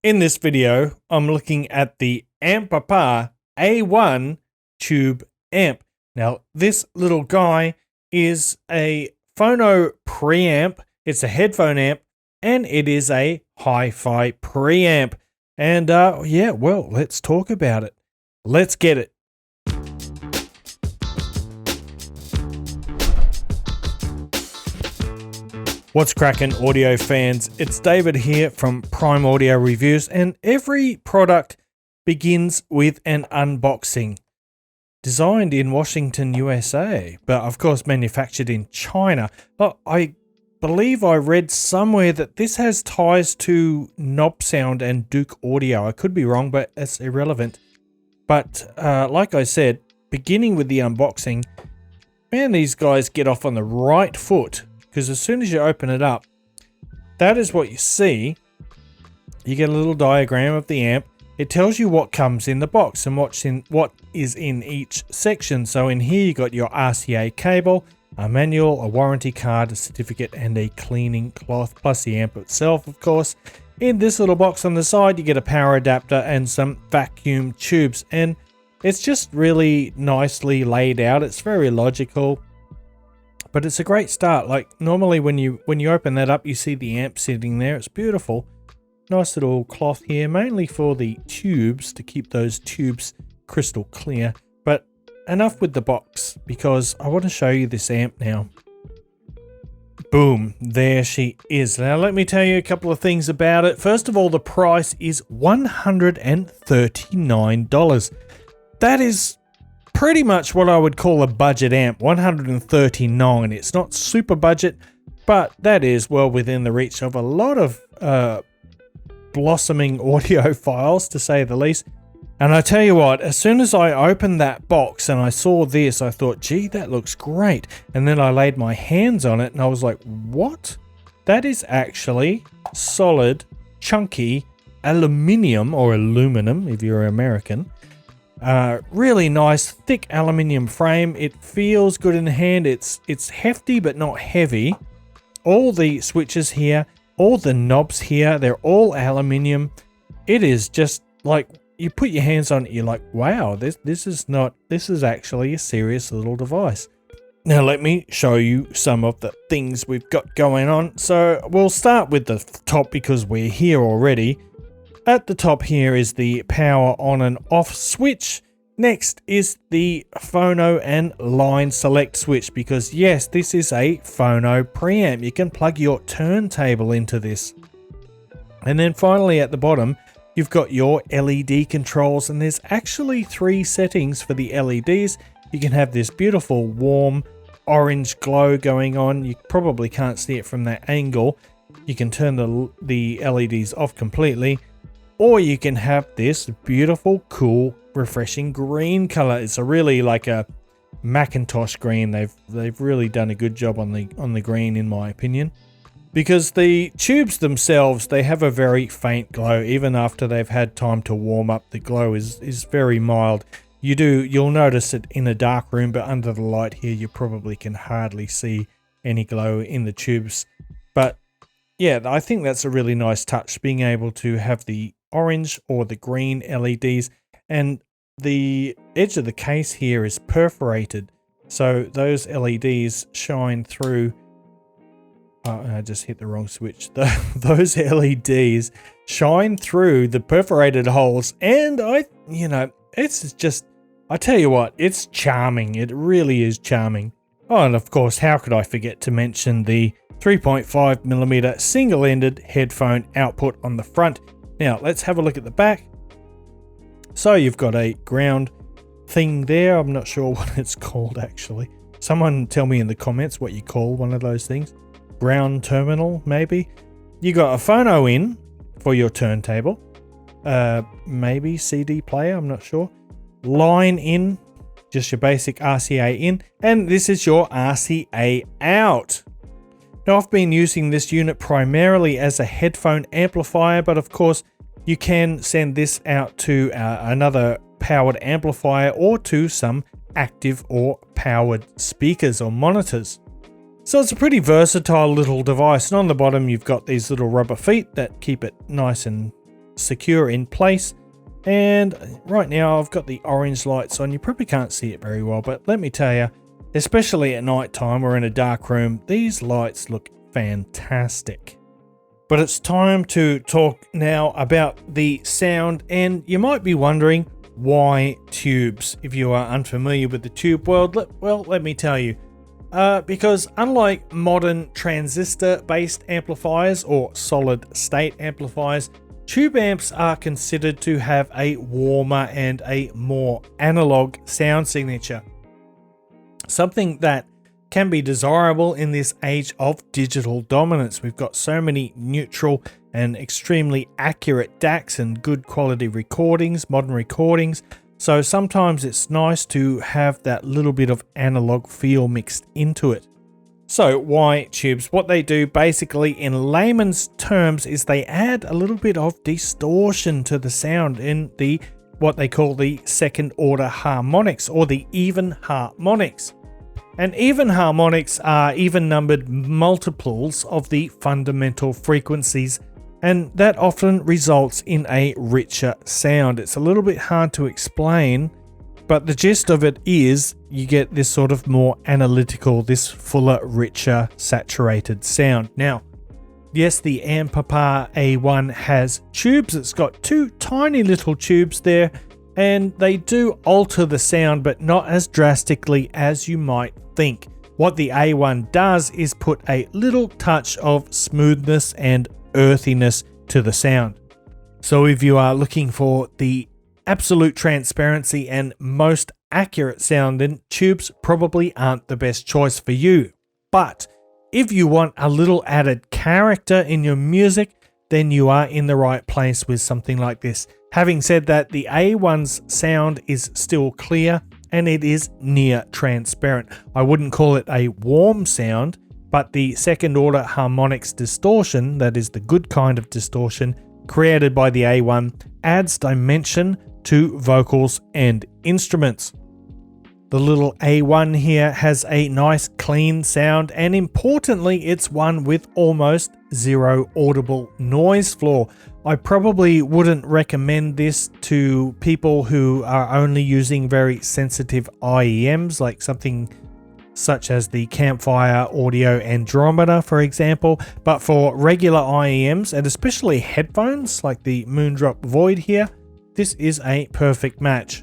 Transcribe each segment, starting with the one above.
In this video, I'm looking at the Ampapa A1 tube amp. Now, this little guy is a phono preamp, it's a headphone amp, and it is a hi-fi preamp. And yeah, well, let's talk about it. Let's get it. What's cracking, audio fans? It's David here from Prime Audio Reviews, and every product begins with an unboxing. Designed in Washington, USA, but of course manufactured in China. I believe I read somewhere that this has ties to Knob Sound and Duke Audio. I could be wrong, but that's irrelevant. But like I said, beginning with the unboxing, man, these guys get off on the right foot. Because as soon as you open it up, that is what you see. You get a little diagram of the amp. It tells you what comes in the box and what is in each section. So in here you got your RCA cable, a manual, a warranty card, a certificate, and a cleaning cloth, plus the amp itself, of course. In this little box on the side, you get a power adapter and some vacuum tubes. And it's just really nicely laid out. It's very logical. But it's a great start. Like normally when you open that up, you see the amp sitting there. It's beautiful. Nice little cloth here, mainly for the tubes, to keep those tubes crystal clear. But enough with the box, because I want to show you this amp now. Boom, there she is. Now let me tell you a couple of things about it. First of all, the price is $139. That is pretty much what I would call a budget amp, $139. It's not super budget, but that is well within the reach of a lot of blossoming audiophiles, to say the least. And I tell you what, as soon as I opened that box and I saw this, I thought, gee, that looks great. And then I laid my hands on it and I was like, what? That is actually solid, chunky aluminium, or aluminum if you're American. Really nice thick aluminium frame. It feels good in the hand. It's hefty but not heavy. All the switches here, all the knobs here, they're all aluminium. It is just like you put your hands on it, you're like, wow, this is actually a serious little device. Now let me show you some of the things we've got going on. So we'll start with the top because we're here already. At the top here is the power on and off switch. Next is the phono and line select switch, because yes, this is a phono preamp. You can plug your turntable into this. And then finally at the bottom, you've got your LED controls, and there's actually 3 settings for the LEDs. You can have this beautiful warm orange glow going on. You probably can't see it from that angle. You can turn the LEDs off completely. Or you can have this beautiful, cool, refreshing green color. It's a really like a Macintosh green. They've really done a good job on the green, in my opinion. Because the tubes themselves, they have a very faint glow. Even after they've had time to warm up, the glow is very mild. You'll notice it in a dark room, but under the light here, you probably can hardly see any glow in the tubes. But yeah, I think that's a really nice touch, being able to have the orange or the green LEDs, and the edge of the case here is perforated, so those LEDs shine through. I just hit the wrong switch. Those LEDs shine through the perforated holes, and it's just, I tell you what, it's charming. It really is charming. Oh, and of course, how could I forget to mention the 3.5mm single-ended headphone output on the front. Now, let's have a look at the back. So you've got a ground thing there. I'm not sure what it's called, actually. Someone tell me in the comments what you call one of those things. Ground terminal, maybe. You got a phono in for your turntable. Maybe CD player, I'm not sure. Line in, just your basic RCA in. And this is your RCA out. Now, I've been using this unit primarily as a headphone amplifier, but of course you can send this out to another powered amplifier or to some active or powered speakers or monitors. So it's a pretty versatile little device, and on the bottom you've got these little rubber feet that keep it nice and secure in place. And right now I've got the orange lights on. You probably can't see it very well, but let me tell you, especially at night time or in a dark room, these lights look fantastic. But it's time to talk now about the sound, and you might be wondering, why tubes? If you are unfamiliar with the tube world, let me tell you. Because unlike modern transistor-based amplifiers or solid-state amplifiers, tube amps are considered to have a warmer and a more analog sound signature. Something that can be desirable in this age of digital dominance. We've got so many neutral and extremely accurate DACs and good quality recordings, modern recordings. So sometimes it's nice to have that little bit of analog feel mixed into it. So why tubes? What they do basically in layman's terms is they add a little bit of distortion to the sound in the what they call the second order harmonics or the even harmonics. And even harmonics are even numbered multiples of the fundamental frequencies, and that often results in a richer sound. It's a little bit hard to explain, but the gist of it is you get this sort of more analytical, this fuller, richer, saturated sound. Now, yes, the Ampapa A1 has tubes. It's got two tiny little tubes there, and they do alter the sound, but not as drastically as you might think. What the A1 does is put a little touch of smoothness and earthiness to the sound. So if you are looking for the absolute transparency and most accurate sound, then tubes probably aren't the best choice for you. But if you want a little added character in your music, then you are in the right place with something like this. Having said that, the A1's sound is still clear and it is near transparent. I wouldn't call it a warm sound, but the second order harmonics distortion, that is the good kind of distortion created by the A1, adds dimension to vocals and instruments. The little A1 here has a nice clean sound, and importantly, it's one with almost zero audible noise floor. I probably wouldn't recommend this to people who are only using very sensitive IEMs, like something such as the Campfire Audio Andromeda, for example. But for regular IEMs, and especially headphones like the Moondrop Void here, this is a perfect match.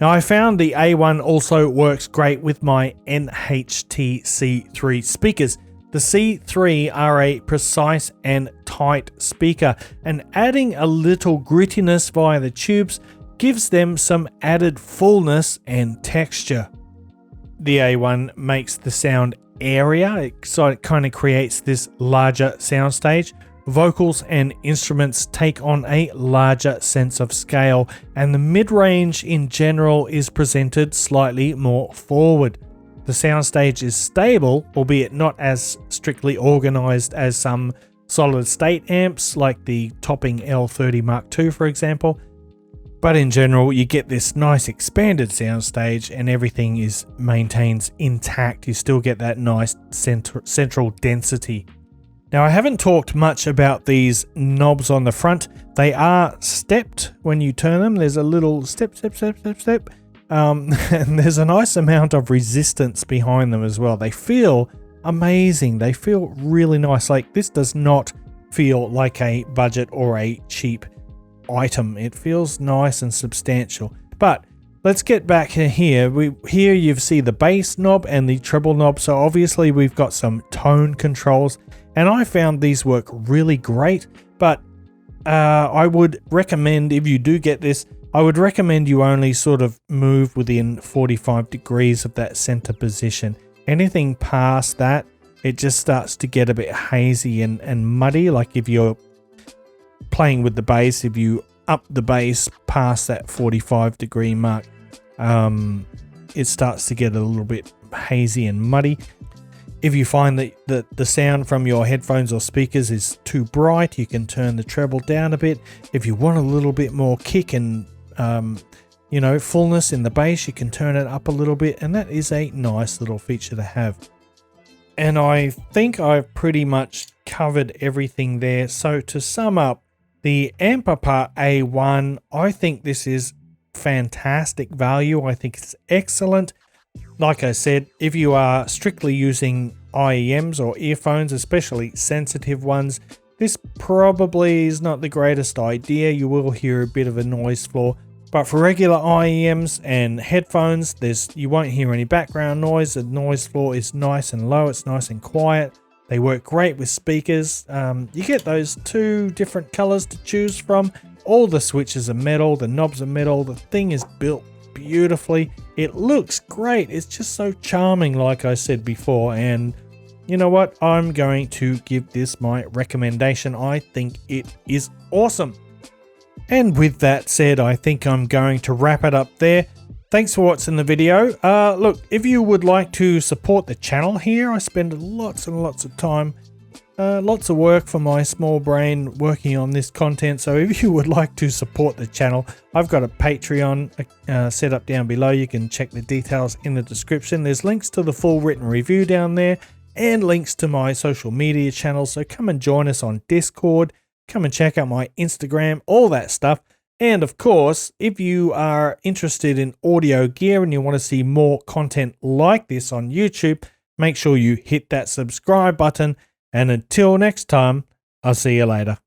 Now, I found the A1 also works great with my NHT C3 speakers. The C3 are a precise and tight speaker, and adding a little grittiness via the tubes gives them some added fullness and texture. The A1 makes the sound airier, so it kind of creates this larger soundstage. Vocals and instruments take on a larger sense of scale, and the mid-range in general is presented slightly more forward. The soundstage is stable, albeit not as strictly organized as some solid-state amps like the Topping L30 Mark II, for example. But in general, you get this nice expanded soundstage and everything maintains intact. You still get that nice central density. Now, I haven't talked much about these knobs on the front. They are stepped when you turn them. There's a little step. And there's a nice amount of resistance behind them as well. They feel amazing. They feel really nice. Like, this does not feel like a budget or a cheap item. It feels nice and substantial. But let's get back here. Here you see the bass knob and the treble knob. So obviously we've got some tone controls, and I found these work really great. But I would recommend, if you do get this, I would recommend you only sort of move within 45 degrees of that center position. Anything past that, it just starts to get a bit hazy and muddy. Like if you're playing with the bass, if you up the bass past that 45 degree mark, it starts to get a little bit hazy and muddy. If you find that the sound from your headphones or speakers is too bright, you can turn the treble down a bit. If you want a little bit more kick and fullness in the bass, you can turn it up a little bit, and that is a nice little feature to have. And I think I've pretty much covered everything there. So to sum up, The Ampapa A1, I think this is fantastic value. I think it's excellent. Like I said, if you are strictly using IEMs or earphones, especially sensitive ones, this probably is not the greatest idea. You will hear a bit of a noise floor. But for regular IEMs and headphones, you won't hear any background noise. The noise floor is nice and low. It's nice and quiet. They work great with speakers. You get those two different colors to choose from. All the switches are metal. The knobs are metal. The thing is built beautifully. It looks great. It's just so charming, like I said before. And you know what? I'm going to give this my recommendation. I think it is awesome. And with that said, I think I'm going to wrap it up there. Thanks for watching the video. Look, if you would like to support the channel here, I spend lots and lots of time, lots of work for my small brain working on this content. So if you would like to support the channel, I've got a Patreon set up down below. You can check the details in the description. There's links to the full written review down there and links to my social media channels. So come and join us on Discord. Come and check out my Instagram, all that stuff. And of course, if you are interested in audio gear and you want to see more content like this on YouTube, make sure you hit that subscribe button. And until next time, I'll see you later.